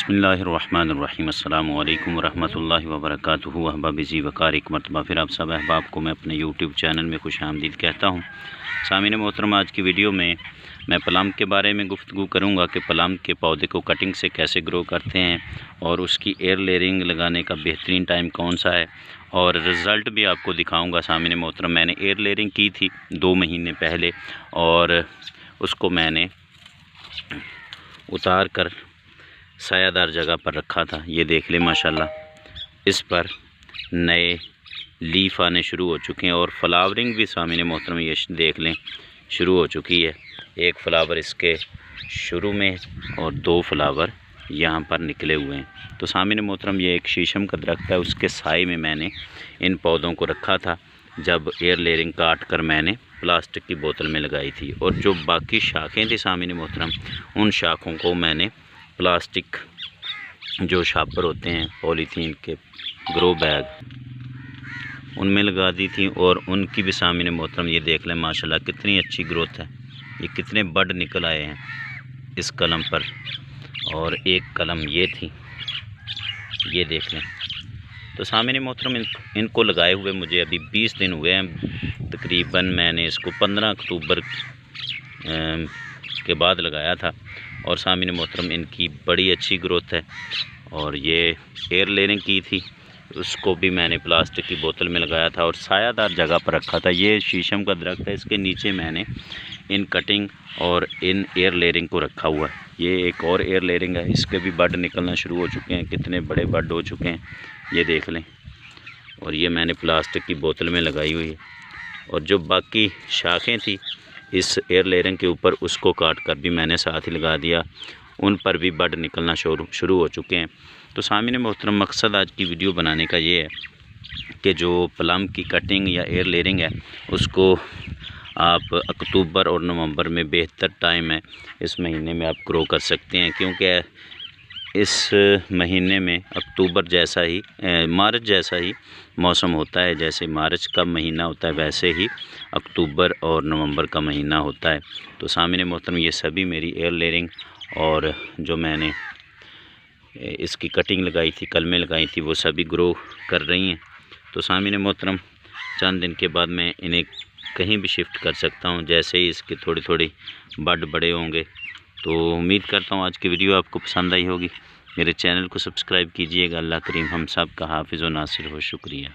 बिस्मिल्लाहिर्रहमानिर्रहीम। अस्सलामु अलैकुम वरहमतुल्लाहि वबरकातुहू। अहबाब जी वकार एक मरतबा फिर आप सब अहबाब को मैं अपने यूट्यूब चैनल में खुश आमदीद कहता हूँ। सामीन मोहतरम, आज की वीडियो में मैं प्लम के बारे में गुफ्तगू करूँगा कि प्लम के पौधे को कटिंग से कैसे ग्रो करते हैं और उसकी एयर लेयरिंग लगाने का बेहतरीन टाइम कौन सा है और रिज़ल्ट भी आपको दिखाऊँगा। सामीन मोहतरम, मैंने एयर लेयरिंग की थी 2 महीने पहले और उसको मैंने उतार कर सायादार जगह पर रखा था। ये देख ले माशाल्लाह, इस पर नए लीफ आने शुरू हो चुके हैं और फ्लावरिंग भी सामने मोहतरम ये देख लें शुरू हो चुकी है। एक फ्लावर इसके शुरू में और 2 फ्लावर यहाँ पर निकले हुए हैं। तो सामने मोहतरम ये एक शीशम का दरख्त है, उसके साए में मैंने इन पौधों को रखा था जब एयर लेयरिंग काट कर मैंने प्लास्टिक की बोतल में लगाई थी। और जो बाकी शाखें थी सामने मोहतरम, उन शाखों को मैंने प्लास्टिक जो शापर होते हैं पॉलीथीन के ग्रो बैग उनमें लगा दी थी और उनकी भी सामने मोहतरम ये देख लें माशाल्लाह कितनी अच्छी ग्रोथ है। ये कितने बड निकल आए हैं इस कलम पर। और एक कलम ये थी, ये देख लें। तो सामने मोहतरम इनको लगाए हुए मुझे अभी 20 दिन हुए हैं तकरीबन। मैंने इसको 15 अक्टूबर के बाद लगाया था और सामने मोहतरम इनकी बड़ी अच्छी ग्रोथ है। और ये एयर लेयरिंग की थी, उसको भी मैंने प्लास्टिक की बोतल में लगाया था और सायादार जगह पर रखा था। ये शीशम का दरख्त है, इसके नीचे मैंने इन कटिंग और इन एयर लेयरिंग को रखा हुआ है। ये एक और एयर लेयरिंग है, इसके भी बड निकलना शुरू हो चुके हैं, कितने बड़े बड हो चुके हैं ये देख लें। और ये मैंने प्लास्टिक की बोतल में लगाई हुई है। और जो बाकी शाखें थी इस एयर लेयरिंग के ऊपर, उसको काट कर भी मैंने साथ ही लगा दिया, उन पर भी बड निकलना शुरू हो चुके हैं। तो सामने मोहतरम मकसद आज की वीडियो बनाने का ये है कि जो प्लम की कटिंग या एयर लेयरिंग है उसको आप अक्टूबर और नवंबर में बेहतर टाइम है, इस महीने में आप ग्रो कर सकते हैं। क्योंकि इस महीने में अक्टूबर जैसा ही मार्च जैसा ही मौसम होता है। जैसे मार्च का महीना होता है वैसे ही अक्टूबर और नवंबर का महीना होता है। तो सामने मोहतरम ये सभी मेरी एयर लेयरिंग और जो मैंने इसकी कटिंग लगाई थी, कलमें लगाई थी, वो सभी ग्रो कर रही हैं। तो सामने मोहतरम चंद दिन के बाद मैं इन्हें कहीं भी शिफ्ट कर सकता हूं जैसे ही इसके थोड़ी थोड़ी बड बड़े होंगे। तो उम्मीद करता हूं आज की वीडियो आपको पसंद आई होगी। मेरे चैनल को सब्सक्राइब कीजिएगा। अल्लाह करीम हम सब का हाफिज़ व नासिर हो। शुक्रिया।